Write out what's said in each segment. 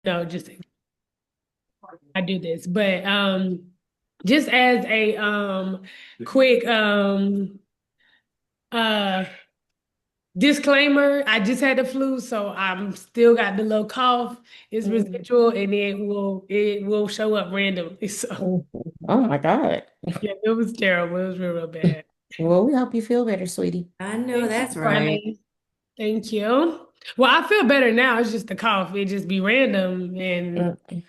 No, just I do this, but just as a quick uh disclaimer, I just had the flu, so I'm still got the little cough. It's residual, and it will show up randomly. So Mhm. Oh my God. yeah, it was terrible. It was real, real bad. Well, we hope you feel better, sweetie. I know Thank that's you, right. honey. Thank you. Well, I feel better now. It's just the cough. It just be random and Mm,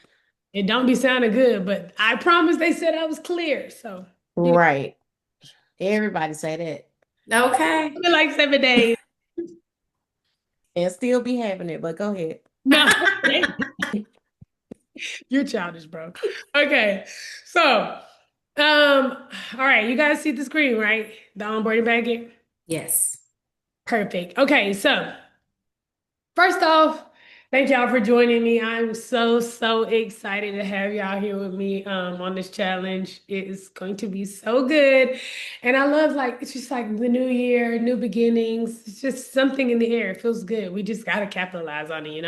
it don't be sounding good. But I promise they said I was clear. So you know, right. Everybody say that Okay. it's been like 7 days. and still be having it, but go ahead. No, you're childish, bro. Okay. So, all right, you guys see the screen, right? The onboarding packet. Yes. Perfect. Okay, so first off, thank y'all for joining me. I'm so excited to have y'all here with me on this challenge. It is going to be so good. And I love like it's just like the new year, new beginnings. It's just something in the air. It feels good. We just gotta capitalize on it.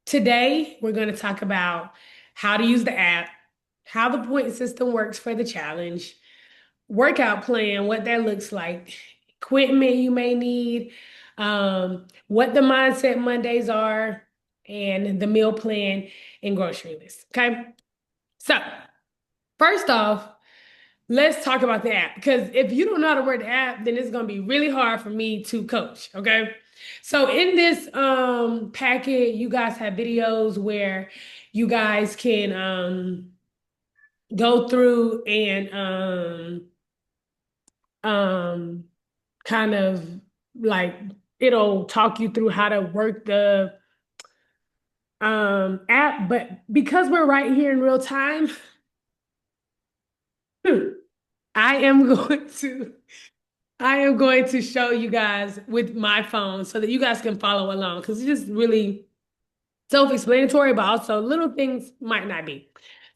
Today we're gonna talk about how to use the app, how the point system works for the challenge, workout plan, what that looks like, equipment you may need, what the mindset Mondays are, and the meal plan and grocery list. Okay. So, first off, let's talk about the app because if you don't know how to work the app, then it's going to be really hard for me to coach. Okay. So, in this packet, you guys have videos where you guys can go through and um kind of like it'll talk you through how to work the app, but because we're right here in real time, I am going to I am going to show you guys with my phone so that you guys can follow along because it's just really self-explanatory, but also little things might not be.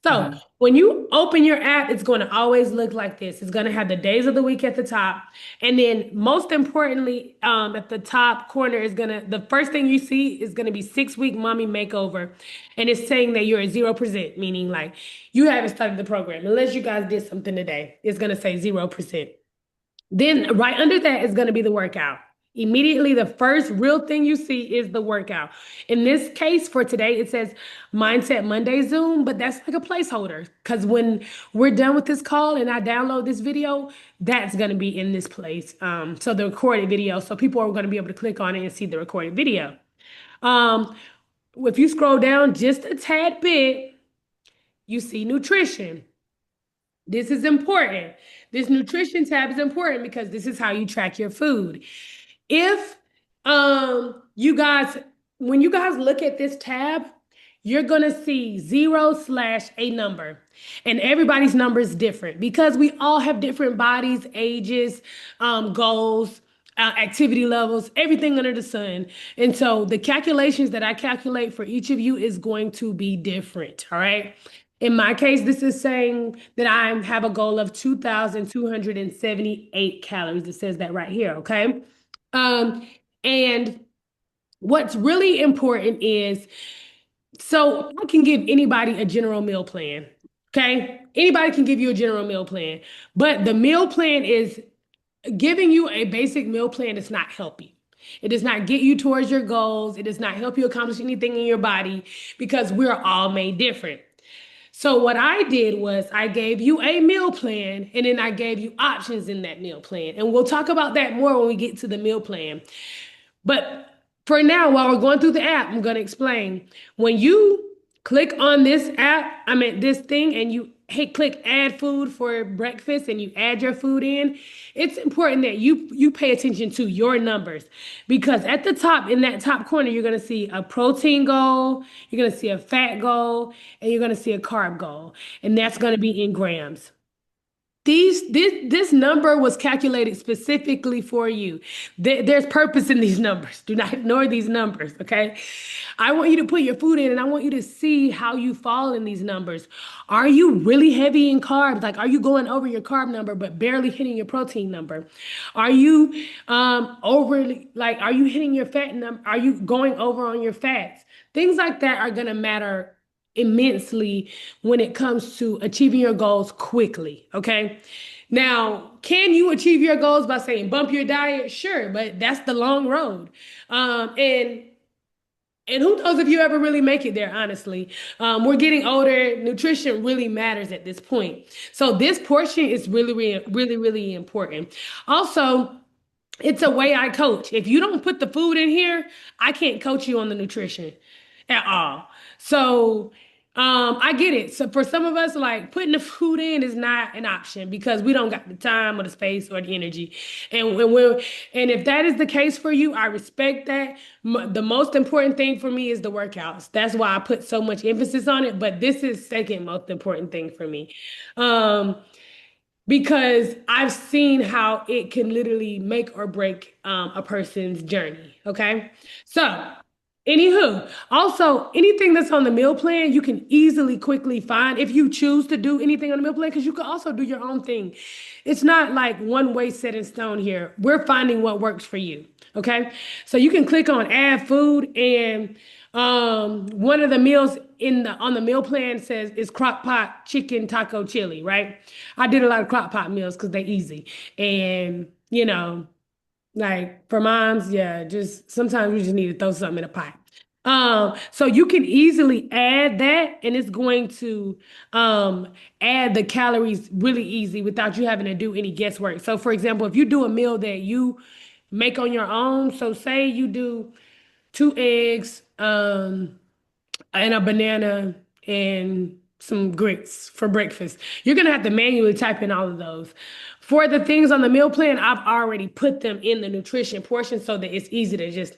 So Mhm. when you open your app, it's going to always look like this. It's going to have the days of the week at the top. And then most importantly, at the top corner is the first thing you see is gonna be 6 week mommy makeover. And it's saying that you're at 0%, meaning like you haven't started the program unless you guys did something today. It's gonna say 0%. Then right under that is going to be the workout. Immediately, the first real thing you see is the workout. In this case, for today, it says Mindset Monday Zoom, but that's like a placeholder because when we're done with this call and I download this video, that's going to be in this place. So the recorded video, so people are going to be able to click on it and see the recorded video. Um, if you scroll down just a tad bit, you see nutrition. This is important. This nutrition tab is important because this is how you track your food. If you guys when you guys look at this tab, you're gonna see 0/a number. And everybody's number is different because we all have different bodies, ages, goals, activity levels, everything under the sun. And so the calculations that I calculate for each of you is going to be different. All right. In my case, this is saying that I have a goal of 2,278 calories. It says that right here, okay? Um, and what's really important is so I can give anybody a general meal plan, okay? Anybody can give you a general meal plan, but the meal plan is giving you a basic meal plan does not help you. It does not get you towards your goals. It does not help you accomplish anything in your body because we're all made different. So what I did was I gave you a meal plan and then I gave you options in that meal plan. And we'll talk about that more when we get to the meal plan. But for now, while we're going through the app, I'm going to explain. When you click on this app, I mean this thing, and you hit click add food for breakfast and you add your food in, it's important that you pay attention to your numbers because at the top in that top corner you're going to see a protein goal, you're going to see a fat goal, and you're going to see a carb goal, and that's going to be in grams. This number was calculated specifically for you. There's purpose in these numbers. Do not ignore these numbers, okay? I want you to put your food in and I want you to see how you fall in these numbers. Are you really heavy in carbs? Like, are you going over your carb number but barely hitting your protein number? Are you overly like are you hitting your fat number? Are you going over on your fats? Things like that are going to matter immensely when it comes to achieving your goals quickly. Okay. Now, can you achieve your goals by saying bump your diet? Sure, but that's the long road. And who knows if you ever really make it there, honestly. We're getting older. Nutrition really matters at this point. So this portion is really, really, really, really important. Also, it's a way I coach. If you don't put the food in here, I can't coach you on the nutrition at all. So I get it. So for some of us, like putting the food in is not an option because we don't got the time or the space or the energy. And if that is the case for you, I respect that. The most important thing for me is the workouts. That's why I put so much emphasis on it. But this is second most important thing for me. Um, because I've seen how it can literally make or break a person's journey. Okay. So, anywho, also anything that's on the meal plan, you can easily, quickly find if you choose to do anything on the meal plan, because you can also do your own thing. It's not like one way set in stone here. We're finding what works for you. Okay. So you can click on add food, and one of the meals in the on the meal plan says is crock pot chicken taco chili, right? I did a lot of crock pot meals because they're easy. And like for moms, yeah, just sometimes we just need to throw something in a pot. So you can easily add that, and it's going to add the calories really easy without you having to do any guesswork. So for example, if you do a meal that you make on your own, so say you do 2 eggs, and a banana and some grits for breakfast. You're gonna have to manually type in all of those. For the things on the meal plan, I've already put them in the nutrition portion so that it's easy to just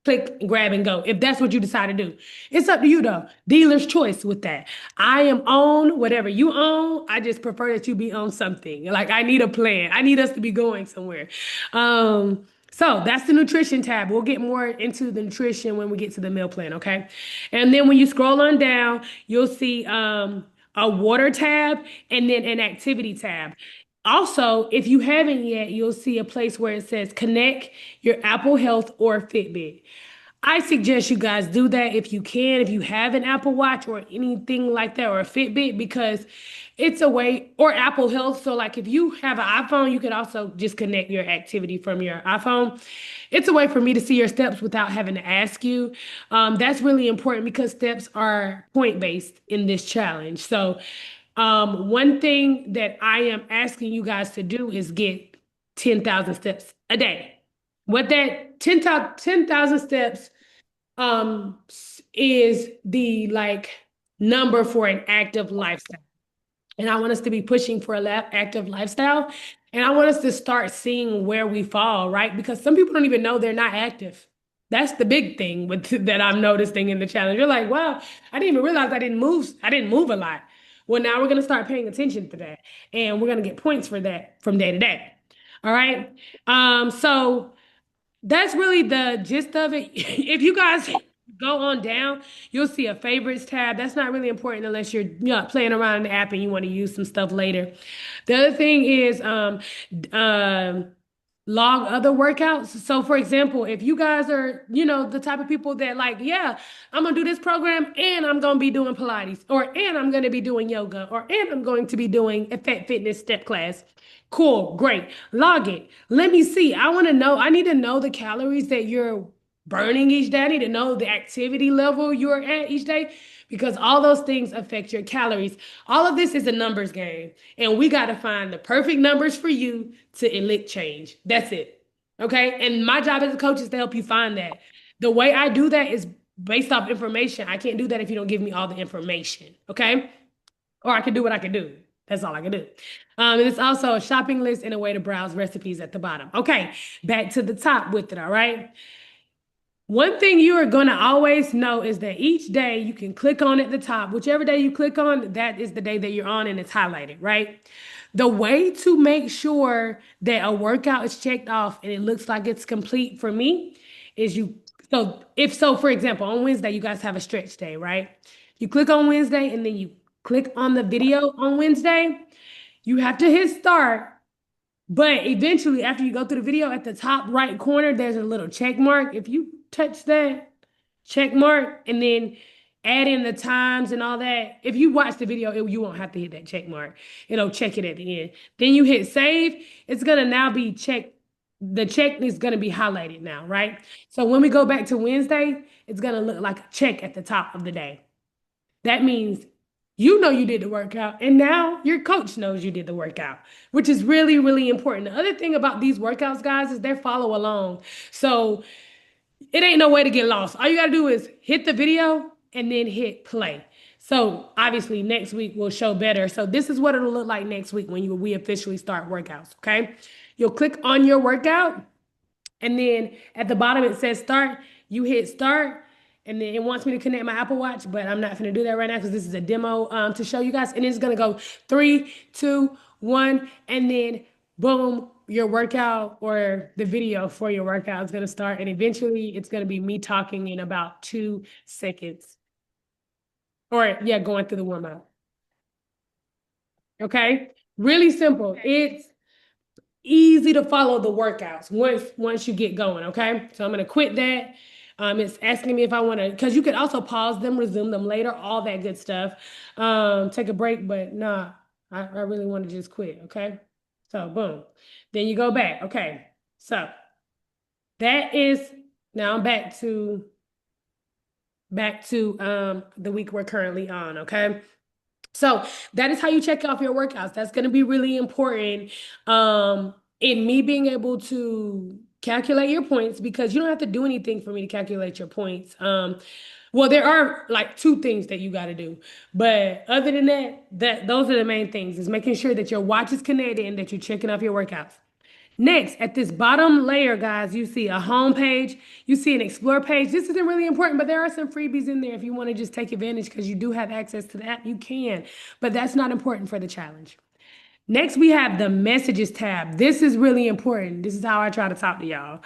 click, grab, and go. If that's what you decide to do, it's up to you though. Dealer's choice with that. I am on whatever you own. I just prefer that you be on something. Like I need a plan. I need us to be going somewhere. So that's the nutrition tab. We'll get more into the nutrition when we get to the meal plan, okay? And then when you scroll on down, you'll see a water tab and then an activity tab. Also, if you haven't yet, you'll see a place where it says connect your Apple Health or Fitbit. I suggest you guys do that if you can, if you have an Apple Watch or anything like that, or a Fitbit, because it's a way, or Apple Health. So, like if you have an iPhone, you could also just connect your activity from your iPhone. It's a way for me to see your steps without having to ask you. That's really important because steps are point based in this challenge. So, one thing that I am asking you guys to do is get 10,000 steps a day. What that 10,000 steps is the like number for an active lifestyle. And I want us to be pushing for a active lifestyle. And I want us to start seeing where we fall, right? Because some people don't even know they're not active. That's the big thing with that I'm noticing in the challenge. You're like, wow, I didn't even realize I didn't move. I didn't move a lot. Well, now we're gonna start paying attention to that, and we're gonna get points for that from day to day. All right. So that's really the gist of it. If you guys go on down, you'll see a favorites tab. That's not really important unless you're playing around in the app and you want to use some stuff later. The other thing is log other workouts. So for example, if you guys are, the type of people that like, yeah, I'm gonna do this program and I'm gonna be doing Pilates, or and I'm gonna be doing yoga, or and I'm going to be doing a fitness step class. Cool, great. Log it. Let me see. I want to know, I need to know the calories that you're burning each day. I need to know the activity level you're at each day, because all those things affect your calories. All of this is a numbers game, and we got to find the perfect numbers for you to elicit change. That's it. Okay. And my job as a coach is to help you find that. The way I do that is based off information. I can't do that if you don't give me all the information. Okay. Or I can do what I can do. That's all I can do. And it's also a shopping list and a way to browse recipes at the bottom. Okay, back to the top with it, all right? One thing you are going to always know is that each day you can click on at the top. Whichever day you click on, that is the day that you're on and it's highlighted, right? The way to make sure that a workout is checked off and it looks like it's complete for me is for example, on Wednesday, you guys have a stretch day, right? You click on Wednesday and then you click on the video on Wednesday, you have to hit start. But eventually, after you go through the video, at the top right corner, there's a little check mark. If you touch that, check mark, and then add in the times and all that. If you watch the video, you won't have to hit that check mark. It'll check it at the end. Then you hit save. It's gonna now be checked. The check is gonna be highlighted now, right? So when we go back to Wednesday, it's gonna look like a check at the top of the day. That means you know you did the workout, and now your coach knows you did the workout, which is really, really important. The other thing about these workouts, guys, is they're follow along. So it ain't no way to get lost. All you got to do is hit the video and then hit play. So obviously next week will show better. So this is what it'll look like next week when we officially start workouts, okay? You'll click on your workout, and then at the bottom it says start. You hit start, and then it wants me to connect my Apple Watch, but I'm not going to do that right now because this is a demo to show you guys. And it's going to go 3, 2, 1, and then boom, your workout or the video for your workout is going to start. And eventually it's going to be me talking in about 2 seconds. Or yeah, going through the warm up. Okay? Really simple. It's easy to follow the workouts once you get going, okay? So I'm gonna quit that. It's asking me if I want to, because you could also pause them, resume them later, all that good stuff. Take a break, but nah, I really want to just quit, okay? So boom. Then you go back. Okay. So that is now I'm back to the week we're currently on, okay? So that is how you check off your workouts. That's going to be really important in me being able to calculate your points because you don't have to do anything for me to calculate your points. Well, there are like 2 things that you got to do, but other than that, those are the main things: is making sure that your watch is connected and that you're checking off your workouts. Next, at this bottom layer, guys, you see a home page, you see an explore page. This isn't really important, but there are some freebies in there. If you want to just take advantage because you do have access to that, you can, but that's not important for the challenge. Next, we have the messages tab. This is really important. This is how I try to talk to y'all.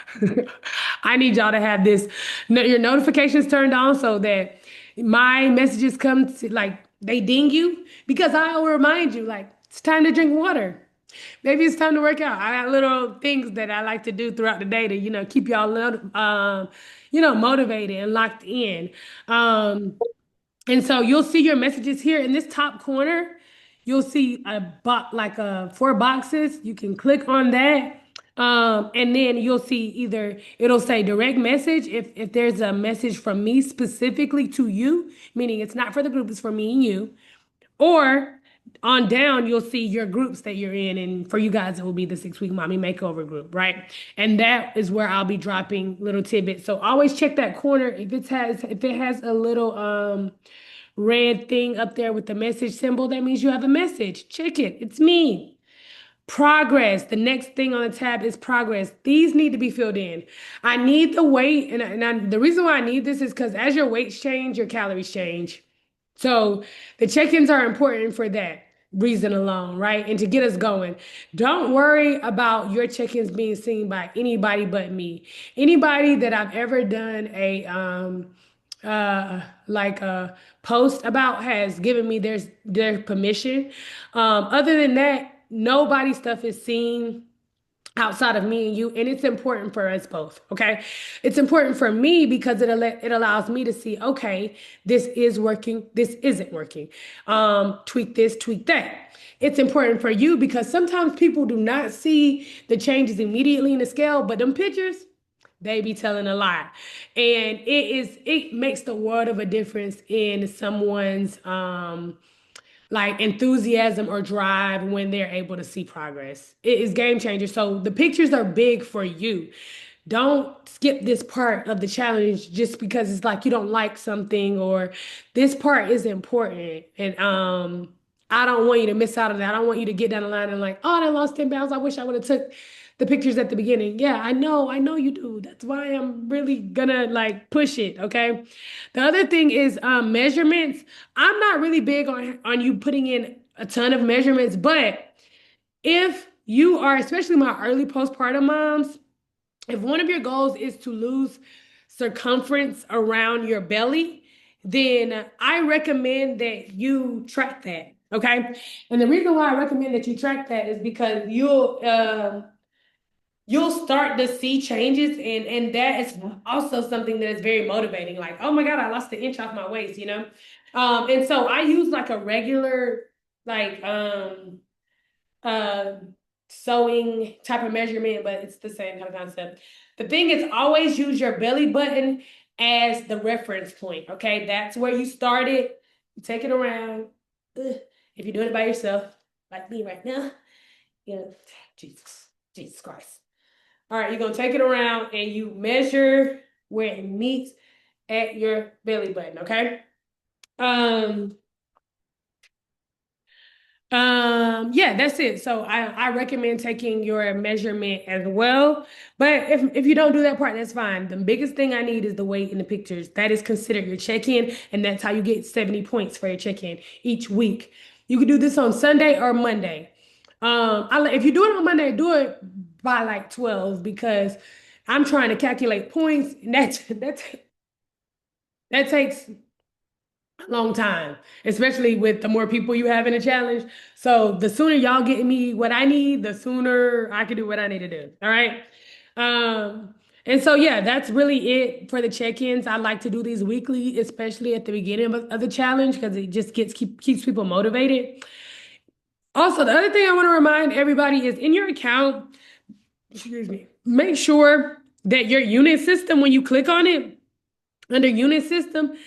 I need y'all to have your notifications turned on so that my messages come to, like, they ding you, because I will remind you, like, it's time to drink water. Maybe it's time to work out. I got little things that I like to do throughout the day to, keep y'all, motivated and locked in. Um, and so you'll see your messages here in this top corner. You'll see like 4 boxes. You can click on that. And then you'll see either it'll say direct message if there's a message from me specifically to you, meaning it's not for the group, it's for me and you. Or on down, you'll see your groups that you're in. And for you guys, it will be the 6-week mommy makeover group, right? And that is where I'll be dropping little tidbits. So always check that corner. If it has a little red thing up there with the message symbol, that means you have a message. Check it. It's me. Progress. The next thing on the tab is progress. These need to be filled in. I need the weight, and the reason why I need this is because as your weights change, your calories change. So the check-ins are important for that reason alone, right? And to get us going. Don't worry about your check-ins being seen by anybody but me. Anybody that I've ever done like a post about has given me their permission. Other than that, nobody's stuff is seen outside of me and you, and it's important for us both. Okay, it's important for me because it allows me to see, okay, this is working, this isn't working. Tweak this, tweak that. It's important for you because sometimes people do not see the changes immediately in the scale, but them pictures, they be telling a lot. And it makes the world of a difference in someone's like enthusiasm or drive when they're able to see progress. It is game changer. So the pictures are big for you. Don't skip this part of the challenge just because it's like you don't like something, or this part is important. And I don't want you to miss out on that. I don't want you to get down the line and like, oh, I lost 10 pounds. I wish I would have took the pictures at the beginning. Yeah, I know you do. That's why I'm really gonna like push it. Okay. The other thing is measurements. I'm not really big on you putting in a ton of measurements, but if you are, especially my early postpartum moms, if one of your goals is to lose circumference around your belly, then I recommend that you track that. Okay. And the reason why I recommend that you track that is because you'll start to see changes, and that is also something that is very motivating. Like, oh my God, I lost an inch off my waist, you know? And so I use like a regular, like, uh sewing type of measurement, but it's the same kind of concept. The thing is, always use your belly button as the reference point. Okay, that's where you started. You take it around. Ugh. If you're doing it by yourself, like me right now, you know, Jesus Christ. All right, you're gonna take it around and you measure where it meets at your belly button. Okay. Um, yeah, that's it. So I recommend taking your measurement as well. But if you don't do that part, that's fine. The biggest thing I need is the weight in the pictures. That is considered your check-in, and that's how you get 70 points for your check-in each week. You can do this on Sunday or Monday. If you do it on Monday, do it by like 12 because I'm trying to calculate points, and that takes long time, especially with the more people you have in a challenge. So the sooner y'all get me what I need, the sooner I can do what I need to do. All right. And so yeah, that's really it for the check-ins. I like to do these weekly, especially at the beginning of the challenge, because it just keeps people motivated. Also, the other thing I want to remind everybody is in your account, excuse me, make sure that your unit system, when you click on it, under unit system,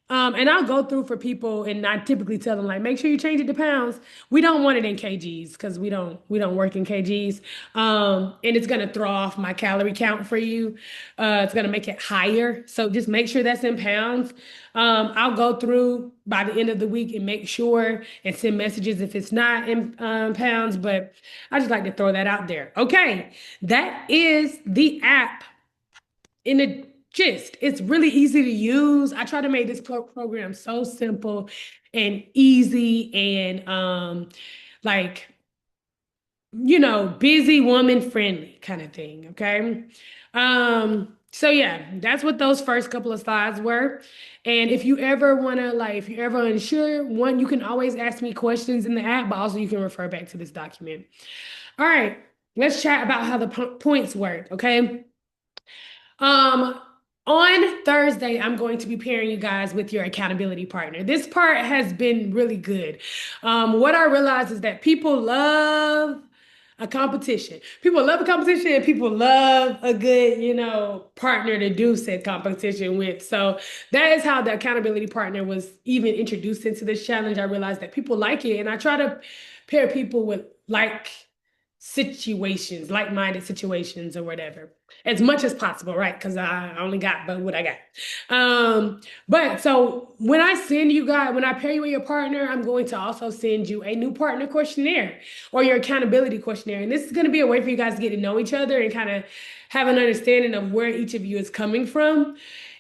and I'll go through for people, and I typically tell them like, make sure you change it to pounds. We don't want it in kgs because we don't work in kgs. And it's gonna throw off my calorie count for you. It's gonna make it higher. So just make sure that's in pounds. I'll go through by the end of the week and make sure and send messages if it's not in pounds. But I just like to throw that out there. Okay, that is the app in a gist. It's really easy to use. I try to make this program so simple and easy and like busy woman friendly kind of thing. Okay. So yeah, that's what those first couple of slides were. And if you ever want to, like, if you're ever unsure, one, you can always ask me questions in the app, but also you can refer back to this document. All right, let's chat about how the points work. Okay. Um, on Thursday, I'm going to be pairing you guys with your accountability partner. This part has been really good. What I realize is that people love a competition. People love a competition and people love a good, partner to do said competition with. So that is how the accountability partner was even introduced into this challenge. I realized that people like it, and I try to pair people with situations, like-minded situations or whatever, as much as possible, right? Because I only got but what I got. But so when I pair you with your partner, I'm going to also send you a new partner questionnaire or your accountability questionnaire. And this is going to be a way for you guys to get to know each other and kind of have an understanding of where each of you is coming from.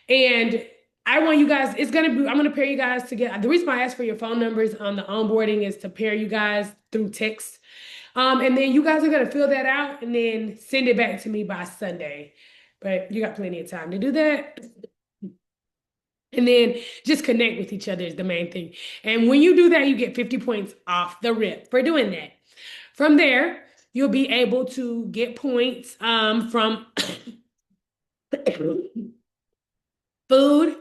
And I want you guys, I'm going to pair you guys together. The reason why I asked for your phone numbers on the onboarding is to pair you guys through text. And then you guys are gonna fill that out and then send it back to me by Sunday. But you got plenty of time to do that. And then just connect with each other is the main thing. And when you do that, you get 50 points off the rip for doing that. From there, you'll be able to get points from food,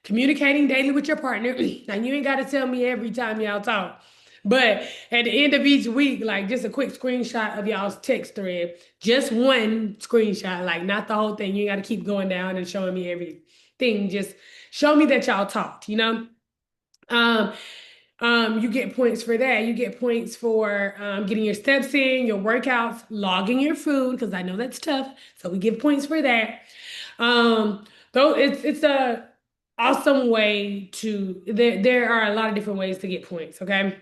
communicating daily with your partner. Now, you ain't got to tell me every time y'all talk. But at the end of each week, like just a quick screenshot of y'all's text thread, just one screenshot, like not the whole thing. You got to keep going down and showing me everything. Just show me that y'all talked. Um, you get points for that. You get points for getting your steps in, your workouts, logging your food, because I know that's tough. So we give points for that. Though it's a awesome way to there are a lot of different ways to get points, okay?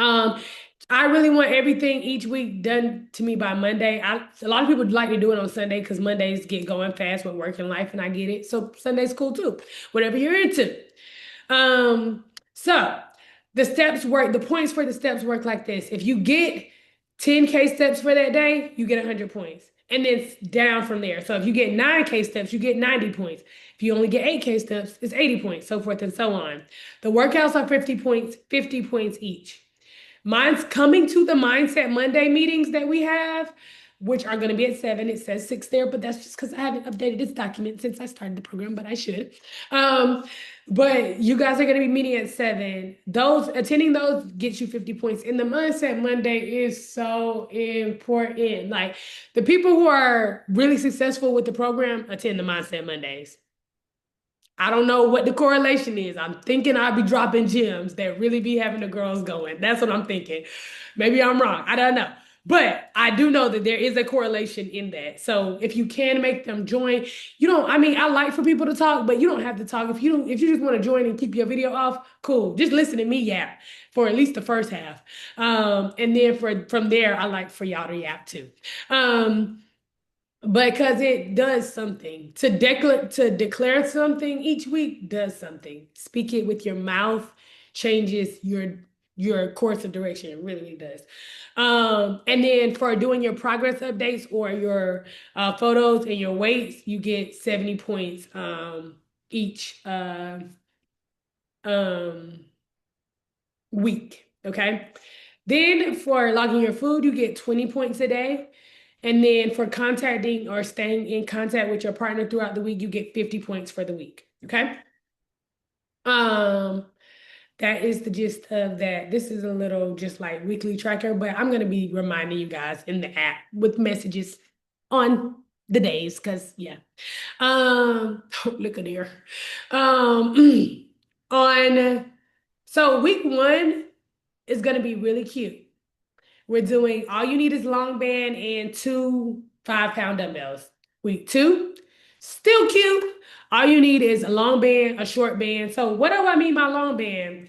Um, I really want everything each week done to me by Monday. A lot of people like to do it on Sunday because Mondays get going fast with work and life, and I get it. So Sunday's cool too, whatever you're into. So the points for the steps work like this. If you get 10K steps for that day, you get 100 points. And then it's down from there. So if you get 9K steps, you get 90 points. If you only get 8K steps, it's 80 points, so forth and so on. The workouts are 50 points each. Mine's coming to the Mindset Monday meetings that we have. which are going to be at 7. It says 6 there, but that's just because I haven't updated this document since I started the program, but I should. Um, but you guys are going to be meeting at 7. Those attending those gets you 50 points. And the Mindset Monday is so important. Like the people who are really successful with the program attend the Mindset Mondays. I don't know what the correlation is. I'm thinking I'll be dropping gems that really be having the girls going. That's what I'm thinking. Maybe I'm wrong. I don't know. But I do know that there is a correlation in that. So if you can make them join, you don't, I mean, I like for people to talk, but you don't have to talk. If you don't, if you just want to join and keep your video off, cool. Just listen to me yap for at least the first half. And then from there, I like for y'all to yap too. Because it does something. To declare something each week does something. Speak it with your mouth changes your course of direction. It really, really does. And then for doing your progress updates or your photos and your weights, you get 70 points each um week. Okay. Then for logging your food, you get 20 points a day. And then for contacting or staying in contact with your partner throughout the week, you get 50 points for the week. Okay. Um, that is the gist of that. This is a little just like weekly tracker, but I'm gonna be reminding you guys in the app with messages on the days, because yeah. Look at here. On so week 1 is gonna be really cute. We're doing all you need is long band and 2 5-pound dumbbells. Week 2, still cute. All you need is a long band, a short band. So what do I mean by long band?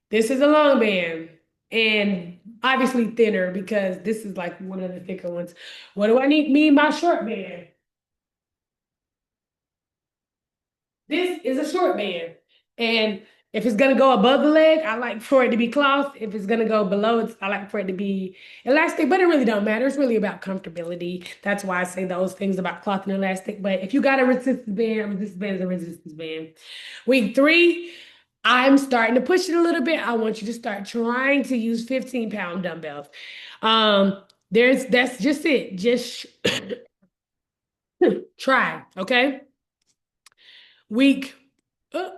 This is a long band and obviously thinner because this is like one of the thicker ones. What do I mean by short band? This is a short band. And if it's gonna go above the leg, I like for it to be cloth. If it's gonna go below, I like for it to be elastic, but it really don't matter. It's really about comfortability. That's why I say those things about cloth and elastic. But if you got a resistance band is a resistance band. Week 3, I'm starting to push it a little bit. I want you to start trying to use 15-pound dumbbells. That's just it. Just try, okay? Week. uh,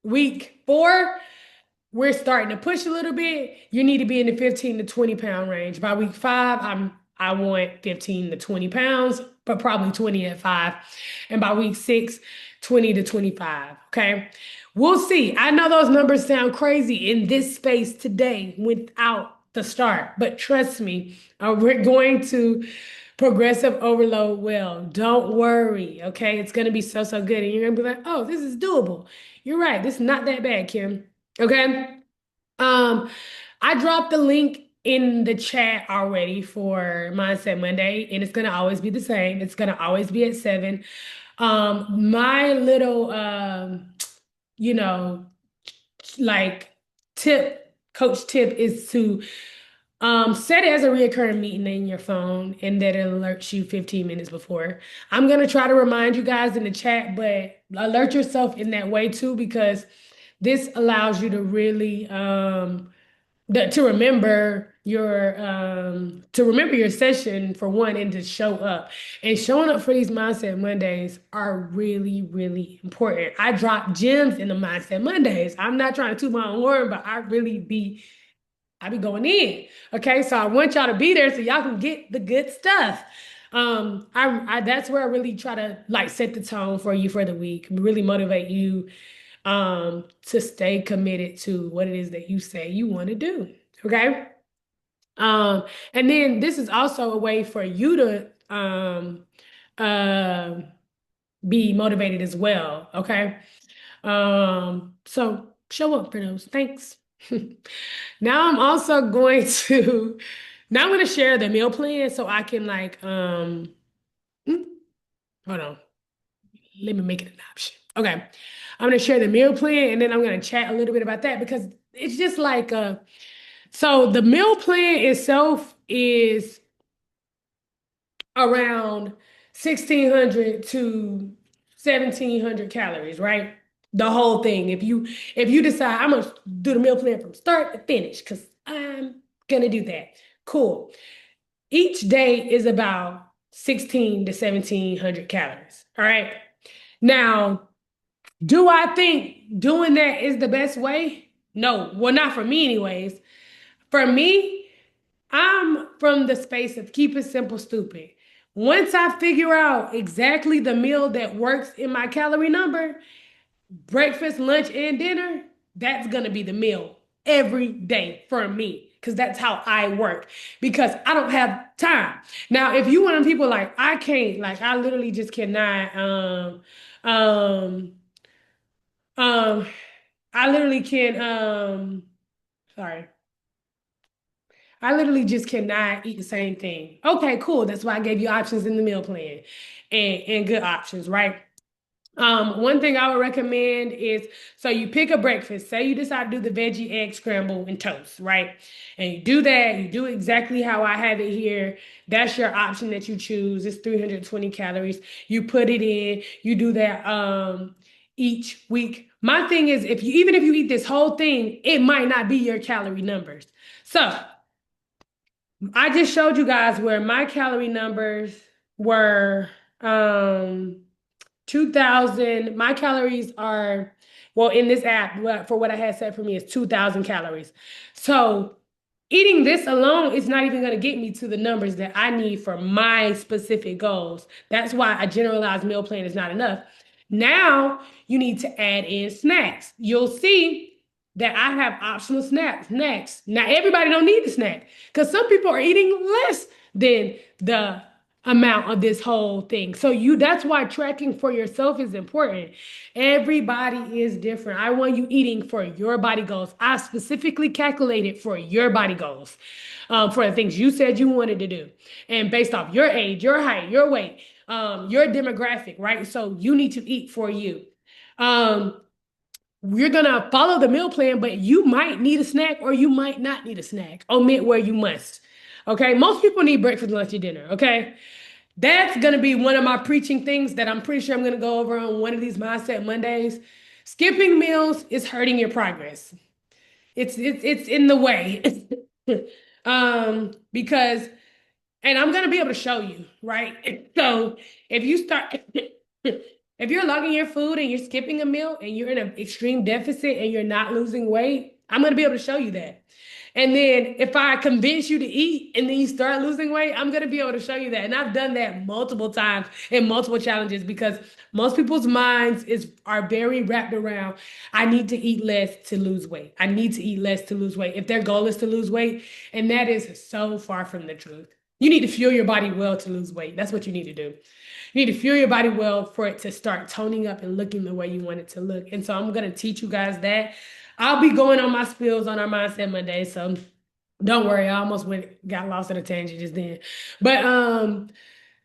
Week 4, we're starting to push a little bit. You need to be in the 15 to 20 pound range. By week 5, I want 15 to 20 pounds, but probably 20 at 5. And by week 6, 20 to 25. Okay. We'll see. I know those numbers sound crazy in this space today without the start, but trust me, we're going to progressive overload well. Don't worry. Okay. It's going to be so, so good. And you're going to be like, oh, this is doable. You're right. This is not that bad, Kim. Okay. Um, I dropped the link in the chat already for Mindset Monday, and it's gonna always be the same. It's gonna always be at 7. My little you know, like coach tip is to set it as a reoccurring meeting in your phone and that it alerts you 15 minutes before. I'm gonna try to remind you guys in the chat, but alert yourself in that way too, because this allows you to really to remember your session for one and to show up. And showing up for these Mindset Mondays are really, really important. I drop gems in the Mindset Mondays. I'm not trying to toot my own horn, but I be going in. Okay, so I want y'all to be there so y'all can get the good stuff. I that's where I really try to like set the tone for you for the week, really motivate you to stay committed to what it is that you say you want to do. Okay. Um, and then this is also a way for you to uh, be motivated as well. Okay. So show up for those. Thanks. Now I'm also going to now I'm going to share the meal plan so I can like hmm, hold on. Let me make it an option. Okay. I'm going to share the meal plan and then I'm going to chat a little bit about that because it's just like so the meal plan itself is around 1,600 to 1,700 calories, right? The whole thing. If you decide I'm gonna do the meal plan from start to finish, because I'm gonna do that. Cool. Each day is about 16 to 1700 calories. All right. Now, do I think doing that is the best way? No. Well, not for me, anyways. For me, I'm from the space of keep it simple, stupid. Once I figure out exactly the meal that works in my calorie number, breakfast, lunch, and dinner, that's gonna be the meal every day for me. Cause that's how I work. Because I don't have time. Now, if you one of them people like I can't, like I literally just cannot um um I literally can sorry. I literally just cannot eat the same thing. Okay, cool. That's why I gave you options in the meal plan and good options, right? One thing I would recommend is so you pick a breakfast. Say you decide to do the veggie egg scramble and toast, right? And you do that, you do exactly how I have it here. That's your option that you choose. It's 320 calories. You put it in, you do that each week. My thing is if you even if you eat this whole thing, it might not be your calorie numbers. So I just showed you guys where my calorie numbers were 2000. My calories are, well, in this app, for what I had set for me is 2000 calories. So eating this alone is not even going to get me to the numbers that I need for my specific goals. That's why a generalized meal plan is not enough. Now you need to add in snacks. You'll see that I have optional snacks. Next, now everybody don't need a snack because some people are eating less than the amount of this whole thing. So that's why tracking for yourself is important. Everybody is different. I want you eating for your body goals. I specifically calculated for your body goals, for the things you said you wanted to do, and based off your age, your height, your weight, your demographic, right? So you need to eat for you. Um, you're gonna follow the meal plan, but you might need a snack or you might not need a snack. Omit where you must. Okay, most people need breakfast, lunch, and dinner. Okay, that's gonna be one of my preaching things that I'm pretty sure I'm gonna go over on one of these Mindset Mondays. Skipping meals is hurting your progress. It's in the way. Because and I'm gonna be able to show you, right? So if you start, if you're logging your food and you're skipping a meal and you're in an extreme deficit and you're not losing weight, I'm gonna be able to show you that. And then if I convince you to eat and then you start losing weight, I'm gonna be able to show you that. And I've done that multiple times in multiple challenges because most people's minds are very wrapped around, I need to eat less to lose weight. I need to eat less to lose weight. If their goal is to lose weight, and that is so far from the truth. You need to fuel your body well to lose weight. That's what you need to do. You need to fuel your body well for it to start toning up and looking the way you want it to look. And so I'm going to teach you guys that. I'll be going on my spills on our Mindset Monday. So don't worry. I almost got lost in a tangent just then. But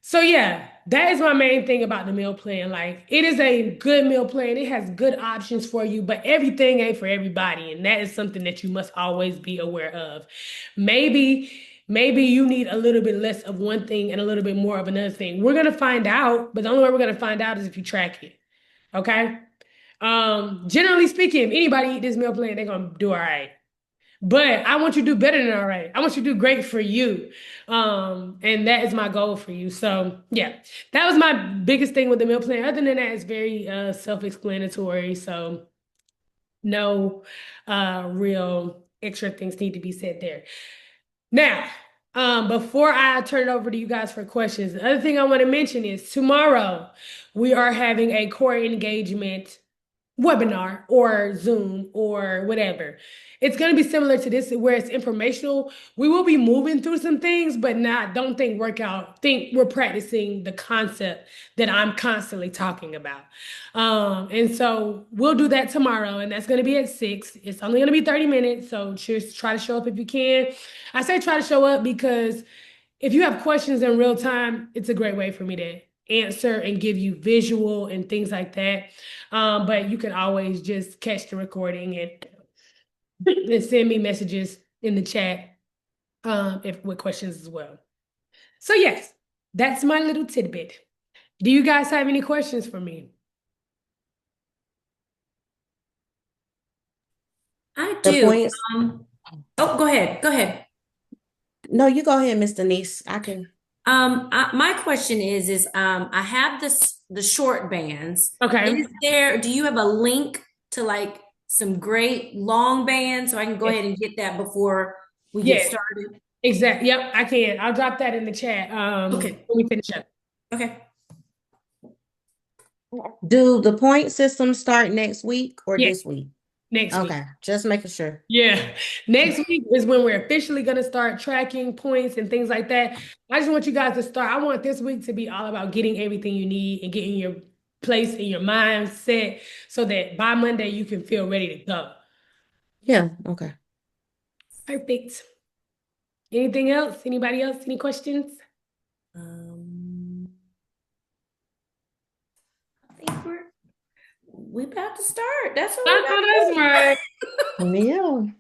so yeah, that is my main thing about the meal plan. Like it is a good meal plan. It has good options for you, but everything ain't for everybody. And that is something that you must always be aware of. Maybe, maybe you need a little bit less of one thing and a little bit more of another thing. We're gonna find out, but the only way we're gonna find out is if you track it. Okay. Generally speaking, if anybody eat this meal plan, they're gonna do all right. But I want you to do better than all right. I want you to do great for you. And that is my goal for you. So yeah, that was my biggest thing with the meal plan. Other than that, it's very self-explanatory. So no real extra things need to be said there. Now, before I turn it over to you guys for questions, the other thing I want to mention is tomorrow we are having a core engagement webinar or Zoom or whatever. It's going to be similar to this where it's informational. We will be moving through some things, but not, don't think workout. Think we're practicing the concept that I'm constantly talking about. And so we'll do that tomorrow, and that's going to be at 6. It's only going to be 30 minutes, so just try to show up if you can. I say try to show up because if you have questions in real time, it's a great way for me to answer and give you visual and things like that. But you can always just catch the recording and send me messages in the chat if with questions as well. So yes, that's my little tidbit. Do you guys have any questions for me? I The do. points, Oh, go ahead. Go ahead. No, you go ahead, Miss Denise. I can. My question is I have the short bands. Okay. Do you have a link to like some great long bands so I can go Yes. ahead and get that before we get Yes. started? Exactly. Yep, I can. I'll drop that in the chat Okay. when we finish up Okay. Do the point system start next week or yeah, this week? next week. Okay, just making sure. Yeah. Next week is when we're officially going to start tracking points and things like that. I just want you guys to start. I want this week to be all about getting everything you need and getting your place in your mind set so that by Monday you can feel ready to go. Yeah, okay. Perfect. Anything else? Anybody else? Any questions? Um, I think we about to start. That's what we I about know to that's right. Yeah.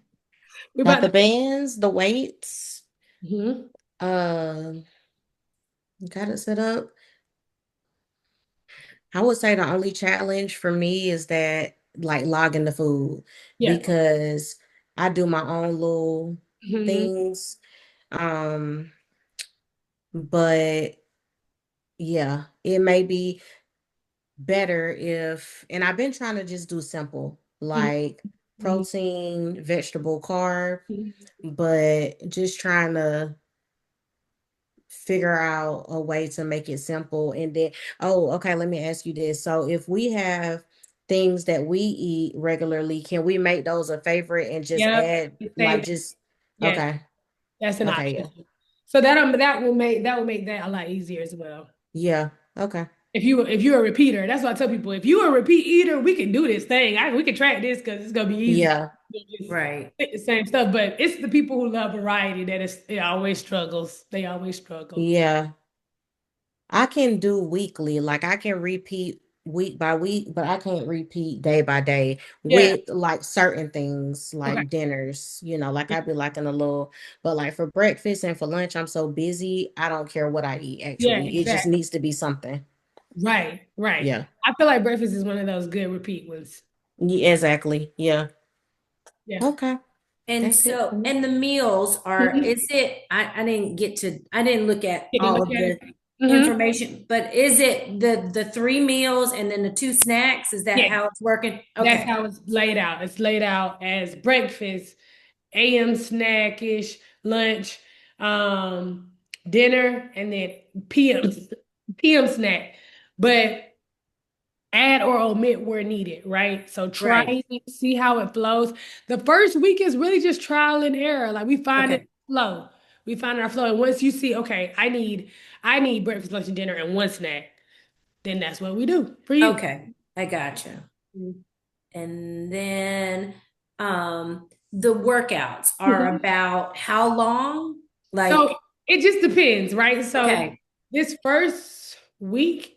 We're Got about the to. bands, the weights, Mhm. um, got it set up. I would say the only challenge for me is that like logging the food Yeah. because I do my own little Mhm. things. Um, but yeah, it may be better if, and I've been trying to just do simple, Mhm. like Mhm. protein, vegetable, carb, Mhm. but just trying to figure out a way to make it simple. And then, oh, okay, let me ask you this. So if we have things that we eat regularly, can we make those a favorite and just Yep. add Save like that. just Yes, okay, that's an okay, option. yeah. So that will make that a lot easier as well. Yeah, okay. If you're a repeater, that's what I tell people. If you're a repeat eater, we can do this thing. We can track this because it's gonna be easy. Yeah, We'll just right. pick the same stuff. But it's the people who love variety that it always struggles. They always struggle. yeah. I can do weekly, like I can repeat week by week, but I can't repeat day by day Yeah. with like certain things Okay. like dinners, like I'd be like in a little, but like for breakfast and for lunch, I'm so busy. I don't care what I eat Yeah, actually. It just exactly. needs to be something. Right, right. Yeah. I feel like breakfast is one of those good repeat ones. Yeah, exactly. Yeah. Yeah. Okay. And That's it for so, me. and the meals are, Mhm. I didn't look at Take a all look of at the it. Hmm. information, but is it the three meals and then the two snacks? Is that Yes, how it's working? that's Okay. how it's laid out. It's laid out as breakfast, AM snackish, lunch, um, dinner, and then PM PM snack. But add or omit where needed, right? So try Right. it, see how it flows. The first week is really just trial and error. Like we find it Okay. flow. We find our flow. And once you see, okay, I need breakfast, lunch, and dinner and one snack, then that's what we do for you. Okay. I gotcha. Mhm. And then the workouts are about how long? So Like, it just depends, right? So okay. this first week,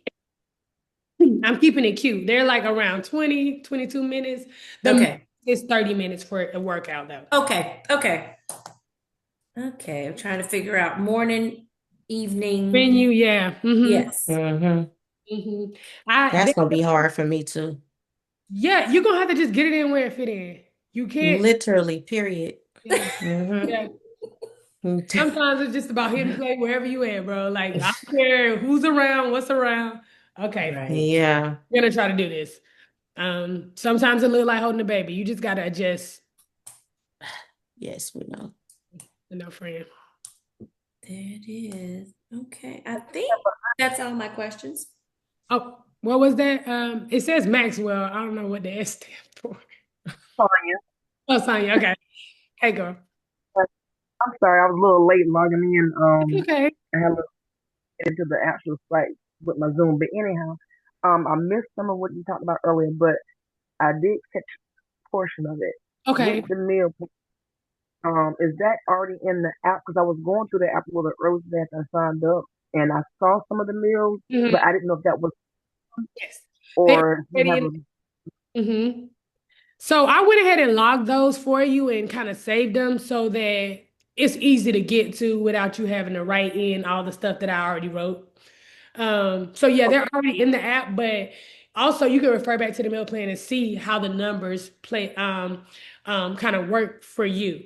I'm keeping it cute. They're like around 20, 22 minutes. The max Okay. is 30 minutes for a workout though. Okay. Okay. Okay. I'm trying to figure out morning, evening. Menu, yeah. Yes. Hmm. Hmm. I That's they, gonna be hard for me too. yeah, you're gonna have to just get it in where it fit in. You can't, Literally, period. yeah, Hmm. yeah. Sometimes it's just about hitting play wherever you at, bro. Like I don't care who's around, what's around. Okay, Right. Yeah. we're gonna try to do this. Sometimes it look like holding a baby. You just gotta adjust. Yes, we know. Enough, friend. There it is. Okay. I think that's all my questions. Oh, what was that? It says Maxwell. I don't know what the S stands for. Tanya. Oh, Sonya. Okay. Hey, girl. I'm sorry, I was a little late logging in. It's okay. I had to get into the actual site with my Zoom. But anyhow, I missed some of what you talked about earlier, but I did catch a portion of it. With Okay. the meal, is that already in the app? Because I was going through the app a little earlier today after I signed up, and I saw some of the meals, but Hmm. I didn't know if that was Yes. They are or you already have in. a. Hmm. So I went ahead and logged those for you and kind of saved them so that it's easy to get to without you having to write in all the stuff that I already wrote. So yeah, they're already in the app, but also you can refer back to the meal plan and see how the numbers play kind of work for you.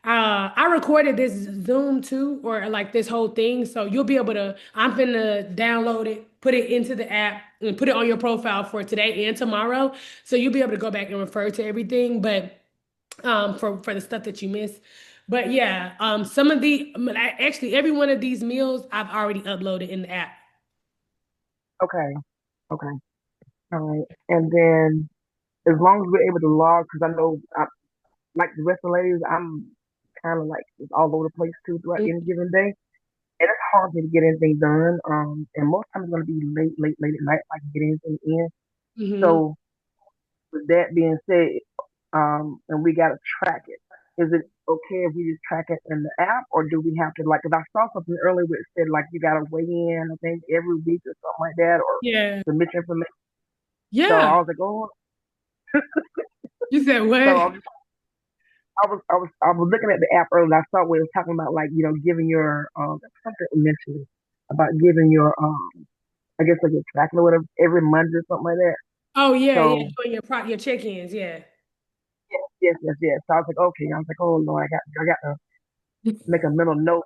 I recorded this Zoom too, or like this whole thing. So you'll be able to, I'm finna download it, put it into the app, and put it on your profile for today and tomorrow. So you'll be able to go back and refer to everything, but for the stuff that you missed. But yeah, some of actually every one of these meals I've already uploaded in the app. Okay. Okay. All right. And then as long as we're able to log, because I know, like the rest of the ladies, I'm kind of like just all over the place too throughout any given day. And it's hard for me to get anything done. And most times it's going to be late at night if I can get anything in. Mm-hmm. So with that being said, and we got to track it. Is it okay if we just track it in the app, or do we have to like? Because I saw something earlier where it said like you got to weigh in, I think every week or something like that, or Yeah. submit your information. So Yeah. I was like, oh, You said so what? I was looking at the app earlier. I saw where it was talking about like giving your something mentioned about giving your I guess like your tracking or whatever every Monday or something like that. Oh yeah, yeah, So doing your check-ins, yeah. yes. So I was like, okay. I was like, oh Lord, I got to make a mental note.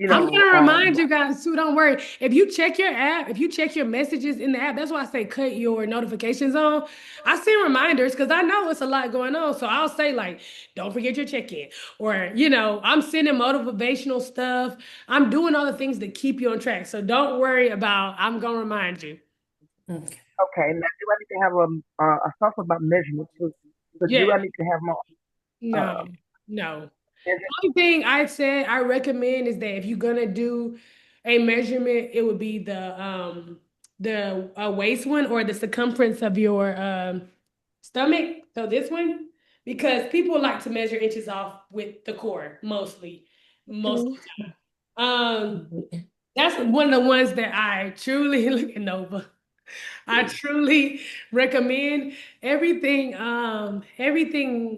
You I'm know, gonna remind you guys too, don't worry. If you check your app, if you check your messages in the app, that's why I say cut your notifications on. I send reminders because I know it's a lot going on. So I'll say, like, don't forget your check-in. Or, I'm sending motivational stuff. I'm doing all the things to keep you on track. So don't worry about, I'm gonna remind you. Okay. okay. Now, do I need to have a something about measurements too? But do Yeah, I need to have more? no, Uh, no. measure- Only thing I recommend is that if you're gonna do a measurement, it would be the waist one or the circumference of your stomach. So this one, because people like to measure inches off with the core mostly, most of Okay. the time. That's one of the ones that I truly looking over. I truly recommend everything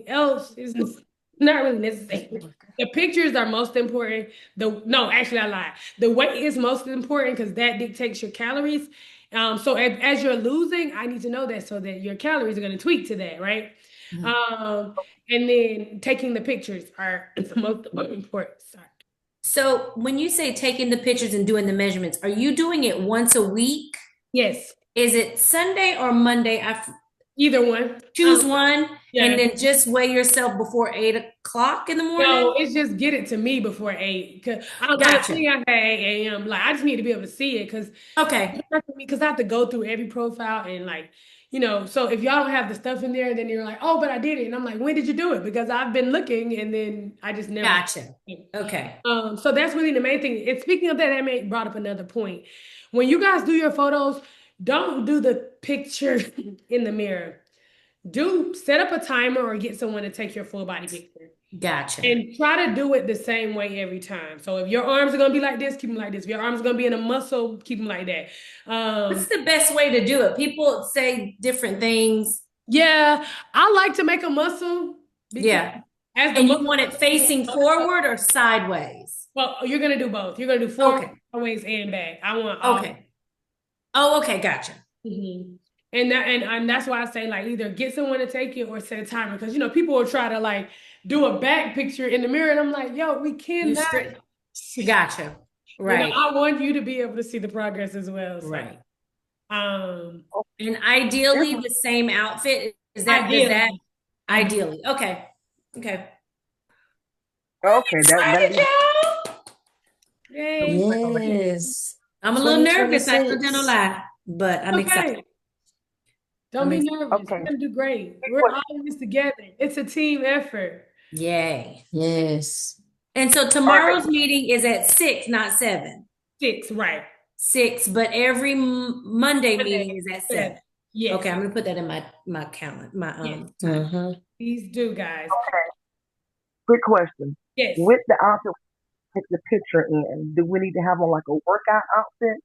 else is not really necessary. The pictures are most important. No, actually I lied. The weight is most important because that dictates your calories. So as you're losing, I need to know that so that your calories are going to tweak to that, right? Mhm. Um, and then taking the pictures are the most important. Sorry. So when you say taking the pictures and doing the measurements, are you doing it once a week? Yes, Is it Sunday or Monday? I either one. choose one and Yeah. then just weigh yourself before 8 o'clock in the morning. No, it's just get it to me before 8. Cause I Gotcha. think I had 8 a.m. Like I just need to be able to see it Okay. because I have to go through every profile and so if y'all don't have the stuff in there, then you're like, oh, but I did it. And I'm like, when did you do it? Because I've been looking and then I just never. Gotcha. Okay. So that's really the main thing. And speaking of that, brought up another point. When you guys do your photos, don't do the picture in the mirror. Do set up a timer or get someone to take your full body picture. Gotcha. And try to do it the same way every time. So if your arms are gonna be like this, keep them like this. If your arms are gonna be in a muscle, keep them like that. What's the best way to do it? People say different things. Yeah, I like to make a muscle because Yeah. as the And you muscle, want it facing forward or sideways? well, you're gonna do both. You're gonna do Okay. forwards and back. I want all. Okay. Oh, okay. Gotcha. Mhm. And that's why I say like either get someone to take it or set a timer because people will try to like do a back picture in the mirror and I'm like, yo, we You cannot. straight. Gotcha. Right. I want you to be able to see the progress as well. So, Right. um, And ideally the same outfit. Does that ideally. ideally? Okay. Okay. okay, that Excited, leaves y'all! Yay. over here. Yes. I'm a little nervous. I ain't gonna 2026. lie, but I'm excited. Okay. Don't be nervous. We're Okay. gonna do great. Quick We're question. all in this together. It's a team effort. Yay. Yes. And so All right. tomorrow's meeting is at 6, not 7. 6, right? 6, but every Monday Monday, meeting is at 7. 7. Yes. Okay, I'm gonna put that in my calendar, my Yes. time. Please do, guys. Okay. Quick question. Yes. With the outfit, take the picture in. Do we need to have on like a workout outfit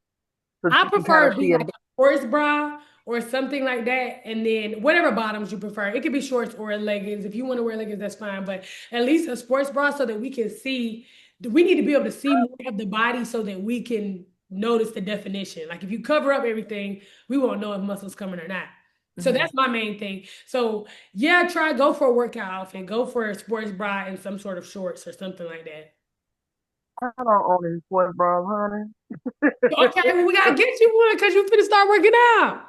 so I you can kind prefer of it be see a like a sports bra or something like that, and then whatever bottoms you prefer. It could be shorts or leggings. If you want to wear leggings, that's fine. But at least a sports bra so that we can see. We need to be able to see more of the body so that we can notice the definition. Like if you cover up everything, we won't know if muscles coming or not. So Mhm. that's my main thing. So yeah, go for a workout outfit, go for a sports bra and some sort of shorts or something like that. I don't own any sports bras, honey. Okay, well, we gotta get you one because you finna start working out.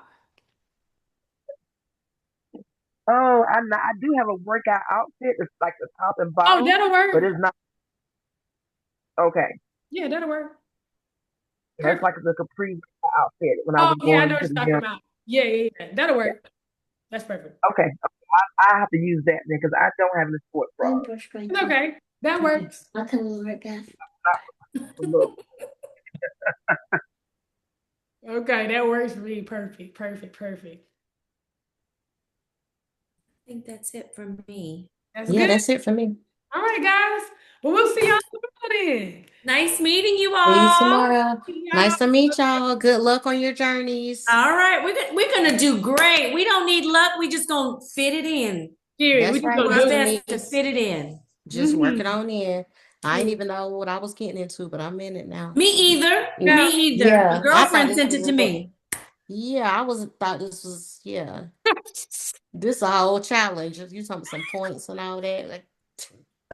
Oh, I do have a workout outfit. It's like the top and Oh, bottom, that'll but work. it's not okay. Yeah, that'll work. Yeah, it's Perfect. like the capri outfit when I Oh, was yeah, I going know what to you're the talking gym. about. Yeah, yeah, yeah. That'll Yeah. work. That's perfect. Okay. I have to use that then because I don't have any sports bras. It's okay. That works. Look, Okay, that works for me. Perfect, perfect, perfect. I think that's it for me. That's Yeah, good. that's it for me. All right, guys. Well, we'll see y'all tomorrow then. Nice meeting you See you all. tomorrow. See Nice to meet y'all. y'all. Good luck on your journeys. All right, we're gonna do great. We don't need luck. We just gonna fit it in. Period. We That's just right, Do gonna Miss our do it. best to Denise. fit it in. Just work it Mm-hmm. on in. I didn't Yeah. even know what I was getting into, but I'm in it now. Me either. Me either. A Yeah, I thought girlfriend this sent was it to a little, me. yeah, I was thought this was, yeah. This a whole challenge. You talking some points and all that. Like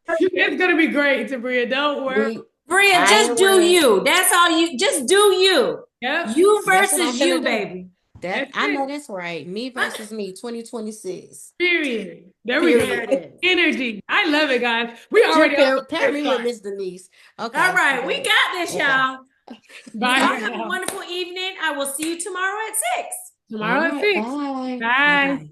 It's gonna be great, Tabria. Don't worry. we Bria, I just ain't do worried. you. That's all you just do you. Yep. You That's what I'm versus finna you, do. baby. That That's I know it. that's right. Me versus me, 2026. Period. There we There go. it is. Energy. I love it, guys. We Just already off to a pair great me with start. Miss Denise. All Okay, right, we bet. got this, Okay. y'all. Bye, Y'all have a y'all. wonderful evening. I will see you tomorrow at 6. All Tomorrow at right, 6. bye. Bye Bye. bye.